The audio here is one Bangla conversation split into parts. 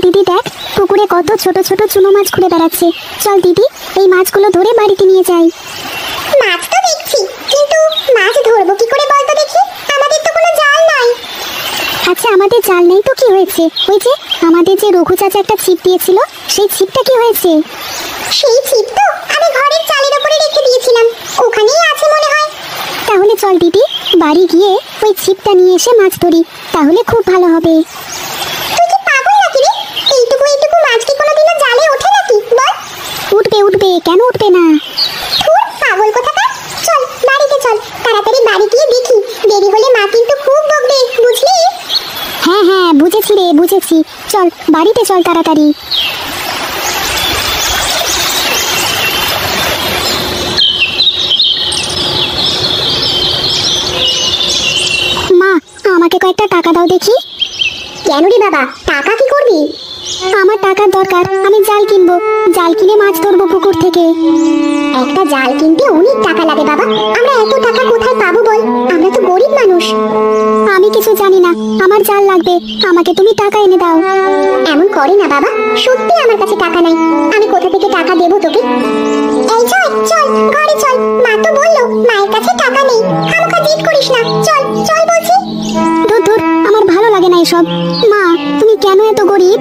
দিদি দেখ, পুকুরে কত ছোট ছোট চুনো মাছ ঘুরে বেড়াচ্ছে। চল দিদি, এই মাছগুলো ধরে বাড়িতে নিয়ে যাই। মাছ তো দেখছি, কিন্তু মাছ ধরবো কি করে বলতো দেখি? আমাদের তো কোনো জাল নাই। আচ্ছা, আমাদের জাল নেই তো কি হয়েছে? ওই যে আমাদের যে রঘু চাচা একটা ছিপ দিয়েছিল, সেই ছিপটা কি হয়েছে? সেই ছিপ তো আমি ঘরের চালের উপরে রেখে দিয়েছিলাম, ওখানেই আছে মনে হয়। তাহলে চল দিদি, বাড়ি গিয়ে ওই ছিপটা নিয়ে এসে মাছ ধরি, তাহলে খুব ভালো হবে। তুই কি পাগল নাকি রে? এইটুকু এইটুকু মাছ কি কোনোদিনও জালে ওঠে নাকি বল? উঠবে উঠবে, কেন উঠবে না? ধুর, পাগল কোথাকার। চল বাড়িতে চল, তাড়াতাড়ি বাড়ি গিয়ে দেখি, দেরি হলে মা কিন্তু খুব বকবে, বুঝলি? হ্যাঁ হ্যাঁ, বুঝেছি রে, বুঝেছি। চল বাড়িতে চল তাড়াতাড়ি। মা, আমাকে কয়েকটা টাকা দাও দেখি। কেন রে বাবা, টাকা কি করবি? আমার টাকার দরকার, আমি জাল কিনবো, জাল কিনে মাছ ধরবো পুকুর থেকে। একটা জাল কিনতে অনেক টাকা লাগে বাবা, আমরা এত টাকা কোথায় পাবো বল? আমরা তো গরিব মানুষ। আমি কিছু জানি না, আমার জাল লাগবে, আমাকে তুমি টাকা এনে দাও। এমন করে না বাবা, সত্যি আমার কাছে টাকা নাই, আমি কোথা থেকে টাকা দেবো তোকে? এই চল চল, ঘরে চল, মা তো বললো মায়ের কাছে টাকা নেই, খামোখা জিদ করিস না, চল চল বলছি। দূর দূর, আমার ভালো লাগে না এসব। মা, তুমি কেন এত গরিব?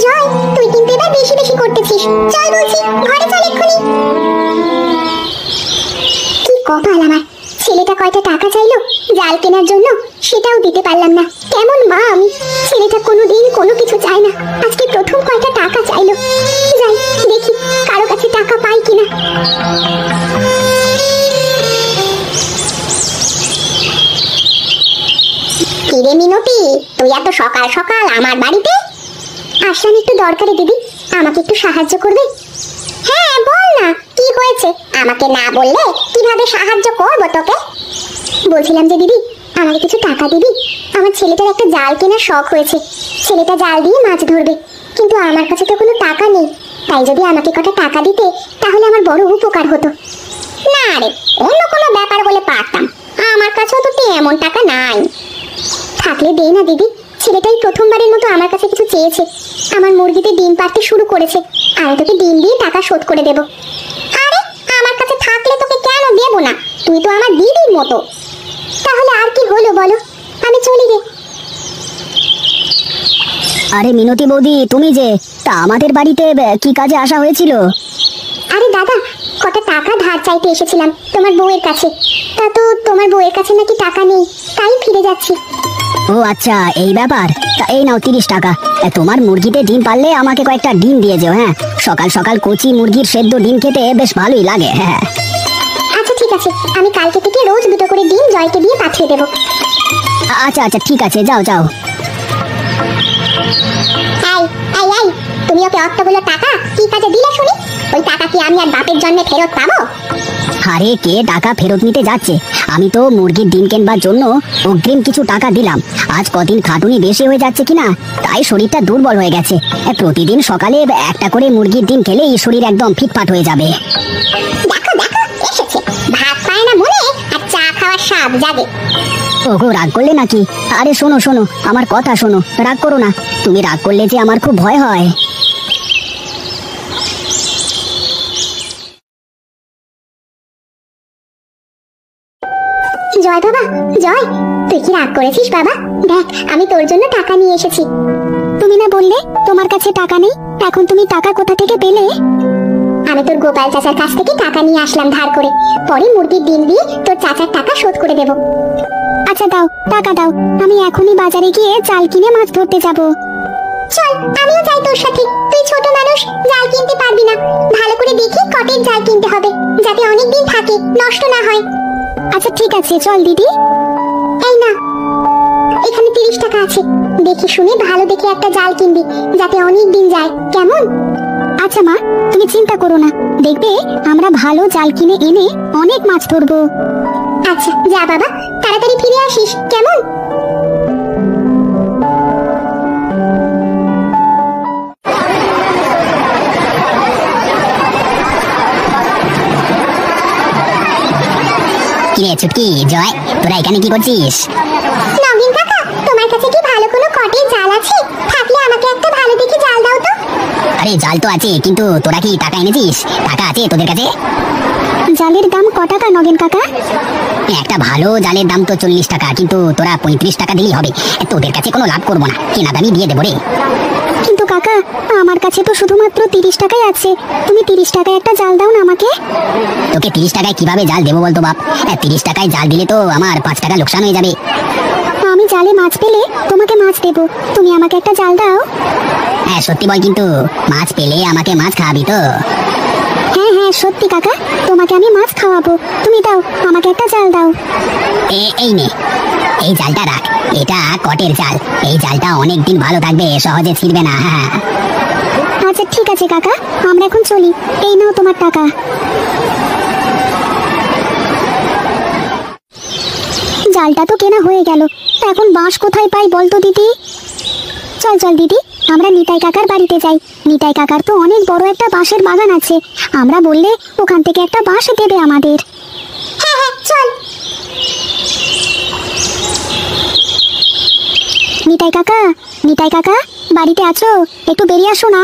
জয়, তুই কিন্তু এবার বেশি বেশি করতেছিস, চল বলছি, ঘরে চল এক্ষুনি। কি কপাল আমার, ছেলেটা কয়টা টাকা চাইলো জাল কেনার জন্য, সেটাও দিতে পারলাম না। কেমন মা আমি, ছেলেটা কোনোদিন কোনো কিছু চায় না, আজকে প্রথম কয়টা টাকা চাইলো। যাই দেখি কারো কাছে টাকা পাই কিনা। কিরে মিনতি, তুই এত সকাল সকাল আমার বাড়িতে? আসলাম একটু দরকারে দিদি, আমাকে একটু সাহায্য করবে? হ্যাঁ বল না, কি হয়েছে? আমাকে না বললে কিভাবে সাহায্য করবো তোকে? বলছিলাম যে দিদি, আমাকে কিছু টাকা দিবি? আমার ছেলেটার একটা জাল কেনার শখ হয়েছে, ছেলেটা জাল দিয়ে মাছ ধরবে, কিন্তু আমার কাছে তো কোনো টাকা নেই, তাই যদি আমাকে কটা টাকা দিতে তাহলে আমার বড় উপকার হতো। না রে, অন্য কোনো ব্যাপার বলে পারতাম, আমার কাছেও তো তেমন টাকা নাই। থাকলে দে না দিদি, ছেলেটাই প্রথমবারের মতো আমার কাছে কিছু চেয়েছে, আমার মুরগিতে ডিম পাড়তে শুরু করেছে, আমি তোকে ডিম দিয়ে টাকা শোধ করে দেব। আরে আমার কাছে থাকলে তোকে কেন দেব না, তুই তো আমার দিদির মতো। তাহলে আর কি হলো বলো, আমি চলি রে। আরে মিনতি বৌদি, তুমি যে, তা আমাদের বাড়িতে কি কাজে আসা হয়েছিল? আরে দাদা, কটা টাকা ধার চাইতে এসেছিলাম তোমার বউয়ের কাছে, তা তো তোমার বউয়ের কাছে নাকি টাকা নেই, তাই ফিরে যাচ্ছি। ও আচ্ছা, এই ব্যাপার। তা এই নাও 30 টাকা, তোমার মুরগিতে ডিম পারলে আমাকে কয়েকটা ডিম দিয়ে যেও। হ্যাঁ, সকাল সকাল কচি মুরগির সেদ্ধ ডিম খেতে বেশ ভালোই লাগে। হ্যাঁ আচ্ছা ঠিক আছে, আমি কালকে থেকে রোজ 2টো করে ডিম জয়কে দিয়ে পাঠিয়ে দেবো। আচ্ছা আচ্ছা, ঠিক আছে, যাও যাও। এই এই এই, তুমি ওকে অতগুলো টাকা কি কাজে দিলে শুনি? ওই টাকা কি আমি আর বাপের জন্য ফেরত পাবো? আরে কে টাকা ফেরত নিতে যাচ্ছে, আমি তো মুরগির ডিম কেনবার জন্য অগ্রিম কিছু টাকা দিলাম। আজ কদিন খাটুনি বেশি হয়ে যাচ্ছে কিনা, তাই শরীরটা দুর্বল হয়ে গেছে। প্রতিদিন সকালে একটা করে মুরগির ডিম খেলেই শরীর একদম ফিটফাট হয়ে যাবে। দেখো দেখো, এসেছে, ভাত পায় না মনে আর চা খাওয়ার স্বাদ জাগে। ওগো, রাগ করলে নাকি? আরে শোনো শোনো, আমার কথা শোনো, রাগ করো না। তুমি রাগ করলে যে আমার খুব ভয় হয়। জয় বাবা, জয়, তুই কি রাগ করেছিস বাবা? দেখ আমি তোর জন্য টাকা নিয়ে এসেছি। তুমি না বললে তোমার কাছে টাকা নেই, এখন তুমি টাকা কোথা থেকে পেলে? আমি তোর গোপাল চাচার কাছ থেকে টাকা নিয়ে আসলাম ধার করে, পরে মুরগির ডিম দিয়ে তোর চাচার টাকা শোধ করে দেব। আচ্ছা দাও, টাকা দাও, আমি এখনই বাজারে গিয়ে জাল কিনে মাছ ধরতে যাব। চল আমিও যাই তোর সাথে, তুই ছোট মানুষ, জাল কিনতে পারবি না, ভালো করে দেখি কটের জাল কিনতে হবে, যাতে অনেক দিন থাকে, নষ্ট না হয়। আচ্ছা ঠিক আছে, চল দিদি। এই না, এখানে 30 টাকা আছে, দেখি শুনে ভালো দেখে একটা জাল কিনবি, যাতে অনেক দিন যায়, কেমন? আচ্ছা মা, তুমি চিন্তা করো না, দেখবে আমরা ভালো জাল কিনে এনে অনেক মাছ ধরবো। আচ্ছা যা বাবা, তাড়াতাড়ি ফিরে আসিস, কেমন? কিরে চুটকি, জয়, তোরা এখানে কি করছিস? নগিন কাকা, তোমার কাছে কি ভালো কোনো কটের জাল আছে? থাকলে আমাকে একটা ভালো দেখে আরে জাল তো আছে, কিন্তু তোরা কি টাকা এনেছিস? টাকা আছে তোদের কাছে? জালের দাম ক টাকা নগেন কাকা? একটা ভালো জালের দাম তো 40 টাকা, কিন্তু তোরা 35 টাকা দিলেই হবে। তোদের কাছে কোনো লাভ করবো না, কেনা দামই দিয়ে দেবো রে। কিন্তু কাকা, আমার কাছে তো শুধুমাত্র 30 টাকাই আছে। তুমি 30 টাকায় একটা জাল দাও না আমাকে। তোকে 30 টাকায় কিভাবে জাল দেবো বলতো বাপ? 30 টাকায় জাল দিলে তো আমার 5 টাকা লোকসান হয়ে যাবে। আমি জালে মাছ পেলে তোমাকে মাছ দেবো, তুমি আমাকে একটা জাল দাও। হ্যাঁ সত্যি বল, কিন্তু মাছ পেলে আমাকে মাছ খাওয়াবি তো? হ্যাঁ হ্যাঁ সত্যি কাকা, তোমাকে আমি মাছ খাওয়াবো। তুমি দাও, আমাকে একটা জাল দাও। এই নে, এই জালটা রাখ। এটা কটের জাল, এই জালটা অনেক দিন ভালো থাকবে, সহজে ছিঁড়বে না। হ্যাঁ আচ্ছা ঠিক আছে কাকা, আমরা এখন চলি। এই নাও তোমার টাকা। জালটা তো কেনা হয়ে গেল, এখন বাঁশ কোথায় পাই বলতো দিদি? চল চল দিদি, আমরা নিতাই কাকার বাড়িতে যাই। নিতাই কাকার তো অনেক বড় একটা বাঁশের বাগান আছে, আমরা বললে ওখান থেকে একটা বাঁশ দেবে আমাদের। হ্যাঁ হ্যাঁ চল। নিতাই কাকা, নিতাই কাকা বাড়িতে আছো? একটু বেরিয়ে আসো না।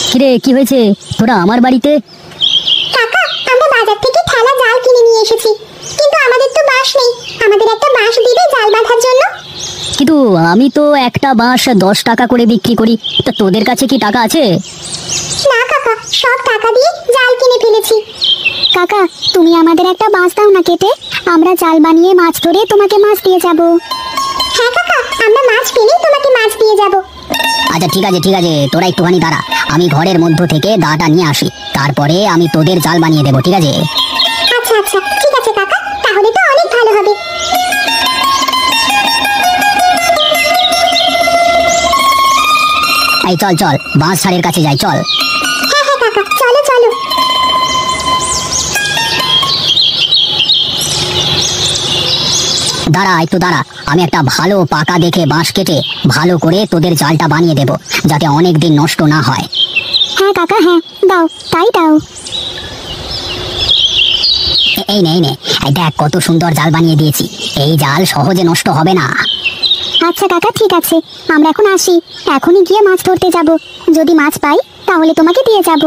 কিরে, কি হয়েছে? তোরা আমার বাড়িতে? কাকা, আমরা বাজার থেকে ঠেলা জাল কিনে নিয়ে এসেছি, কিন্তু আমাদের তো বাঁশ নেই। আমাদের একটা বাঁশ দিবে জাল বাঁধার জন্য। কিন্তু আমি তো একটা বাঁশ 10 টাকা করে বিক্রি করি, তো তোদের কাছে কি টাকা আছে? না কাকা, সব টাকা দিয়ে জাল কিনে ফেলেছি। কাকা, তুমি আমাদের একটা বাঁশ দাও না কেটে, আমরা জাল বানিয়ে মাছ ধরে তোমাকে মাছ দিয়ে যাব। হ্যাঁ কাকা, আমরা মাছ পেলে তোমাকে মাছ দিয়ে যাব। আচ্ছা ঠিক আছে ঠিক আছে, তোরা একটুখানি দাঁড়া, আমি ঘরের মধ্য থেকে দাটা নিয়ে আসি, তারপরে আমি তোদের জাল বানিয়ে দেবো, ঠিক আছে? আচ্ছা আচ্ছা ঠিক আছে কাকা, তাহলে তো অনেক ভালো হবে। এই চল চল, বাঁশ ঝাড়ের কাছে যাই, চল। হ্যাঁ হ্যাঁ কাকা, চলো চলো। দাঁড়া একটু দাঁড়া, আমি একটা ভালো পাকা দেখে বাঁশ কেটে ভালো করে তোদের জালটা বানিয়ে দেবো, যাতে অনেক দিন নষ্ট না হয়। হ্যাঁ কাকা, হ্যাঁ দাও, তাই দাও। এই নে এই দেখ কত সুন্দর জাল বানিয়ে দিয়েছি, এই জাল সহজে নষ্ট হবে না। আচ্ছা কাকা ঠিক আছে, আমরা এখন আসি। এখনই গিয়ে মাছ ধরতে যাব, যদি মাছ পাই তাহলে তোমাকে দিয়ে যাব।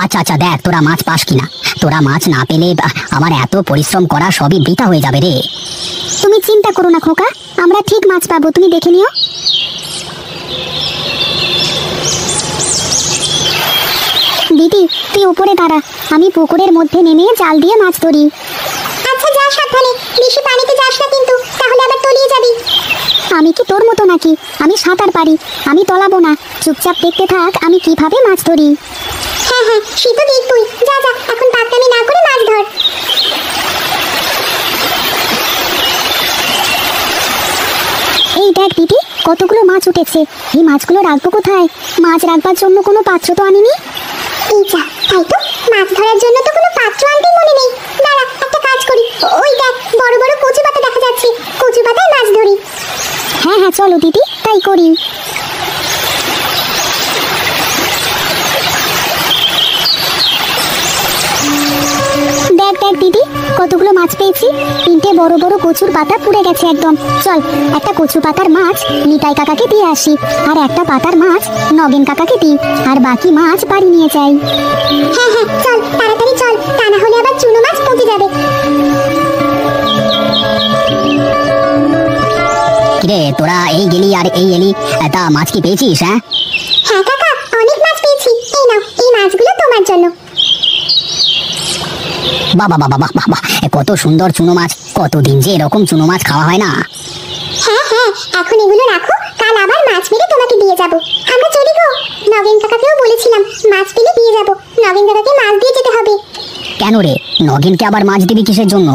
আচ্ছা আচ্ছা দেখ তোরা মাছ পাস কিনা, তোরা মাছ না পেলে আমার এত পরিশ্রম করা সবই বৃথা হয়ে যাবে রে। তুমি চিন্তা করো না খোকা, আমরা ঠিক মাছ পাবো, তুমি দেখে নিও। দিদি তুই উপরে দাঁড়া, আমি পুকুরের মধ্যে নেমে জাল দিয়ে মাছ ধরি। আচ্ছা যা সাবধানে, বেশি পানিতে যাস না কিন্তু, তাহলে আবার তলিয়ে যাবি। আমি কি তোর মতো নাকি? আমি সাঁতার পারি, আমি তলাবো না। চুপচাপ দেখতে থাক আমি কিভাবে মাছ ধরি। হ্যাঁ হ্যাঁ সে তো দেখবই, যা যা এখন পাকনামি না করে মাছ ধর। এই দেখ দিদি, কতগুলো মাছ উঠেছে। এই মাছগুলো রাখবো কোথায়? মাছ রাখবার জন্য কোনো পাত্র তো আনিনি। এই যা, তাই তো, মাছ ধরার জন্য তো কোনো পাত্র আনতে মনে নেই। দাঁড়া একটা কাজ করি, ওই দেখ বড় বড় কচু পাতা দেখা যাচ্ছে, কচু পাতায় মাছ ধরি। হ্যাঁ হ্যাঁ চলো দিদি, তাই করি। দেখ দেখ দিদি, কতগুলো মাছ পেয়েছি। 3টে বড় বড় কচুর পাতা পুড়ে গেছে একদম। চল একটা কচু পাতার মাছ নিতাই কাকাকে দিয়ে আসি, আর একটা পাতার মাছ নগেন কাকাকে দিই, আর বাকি মাছ বাড়ি নিয়ে যাই। হ্যাঁ হ্যাঁ চল তাড়াতাড়ি চল, তা না হলে আবার চুনো মাছ পচে যাবে। কিরে তোরা এই গেলি আর এই এলি, তা মাছ কি পেয়েছিস? হ্যাঁ হ্যাঁ কাকা, অনেক মাছ পেয়েছি। এই নাও, এই মাছগুলো তোমার জন্য। বাবা বাবা বাবা বাবা, কত সুন্দর চুনো মাছ, কতদিন যে এরকম চুনো মাছ খাওয়া হয় না। হ্যাঁ হ্যাঁ, এখন এগুলো রাখো, কাল আবার মাছ মেরে তোমাকে দিয়ে যাব। আমরা চলি গো, নগেন কাকাকেও বলেছিলাম মাছ পেলে দিয়ে যাব। নগেন কাকাকে মাছ দিয়ে যেতে হবে। কেন রে, নগেনকে আবার মাছ দিবি কিসের জন্য?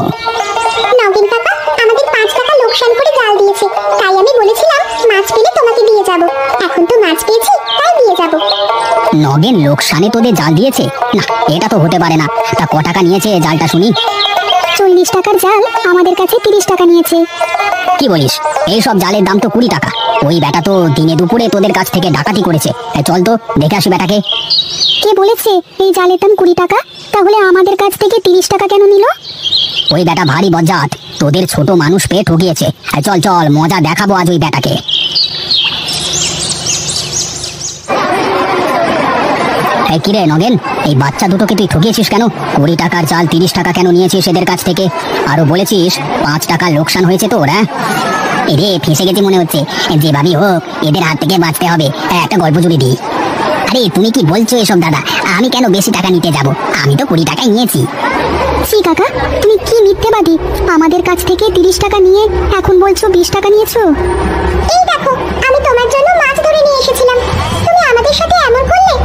নগেন কাকা আমাদের 5 টাকা লোকসান করে জাল দিয়েছে, তাই আমি বলেছিলাম মাছ পেলে তোমাকে দিয়ে যাব। এখন তো মাছ পেয়েছি, তাই দিয়ে যাব। নগেন লোকসানে তোদের জাল দিয়েছে? না, এটা তো হতে পারে না। তা ক টাকা নিয়েছে জালটা শুনি? 40 টাকার জাল আমাদের কাছে 30 টাকা নিয়েছে। কি বলিস? এই সব জালের দাম তো 20 টাকা। ওই বেটা তো দিনে দুপুরে তোদের কাছ থেকে ডাকাতি করেছে। চল তো দেখে আসি বেটাকে। কে বলেছে এই জালের দাম 20 টাকা? তাহলে আমাদের কাছ থেকে 30 টাকা কেন নিল? ওই বেটা ভারী বজ্জাত, তোদের ছোট মানুষ পেয়ে ঠকিয়েছে। চল চল, মজা দেখাবো আজ ওই বেটাকে। এই কিরে নগেন, এই বাচ্চা দুটোকে তুই ঠকিয়েছিস কেন? 20 টাকার চাল 30 টাকা কেন নিয়েছিস এদের কাছ থেকে? আরো বলেছিস 5 টাকা লোকসান হয়েছে তোর। হ্যাঁ এরে ফেসে গেছি মনে হচ্ছে, যেভাবেই হোক এদের হাত থেকে বাঁচতে হবে। একটা গল্প জুড়ে দিই। আরে তুমি কি বলছো এসব দাদা? আমি কেন বেশি টাকা নিতে যাব? আমি তো 20 টাকাই নিয়েছি। সি কাকা, তুমি কি মিথ্যেবাদী! আমাদের কাছ থেকে 30 টাকা নিয়ে এখন বলছো 20 টাকা নিয়েছো। এই দেখো, আমি তোমার জন্য মাছ ধরে নিয়ে এসেছিলাম, তুমি আমাদের সাথে এমন করলে।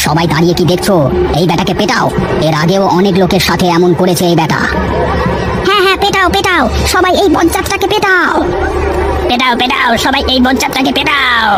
সবাই দাঁড়িয়ে কি দেখছো? এই বেটাকে পেটাও। এর আগেও অনেক লোকের সাথে এমন করেছে এই বেটা। হ্যাঁ হ্যাঁ, পেটাও পেটাও, সবাই এই বজ্জাতটাকে পেটাও। পেটাও পেটাও, সবাই এই বজ্জাতটাকে পেটাও।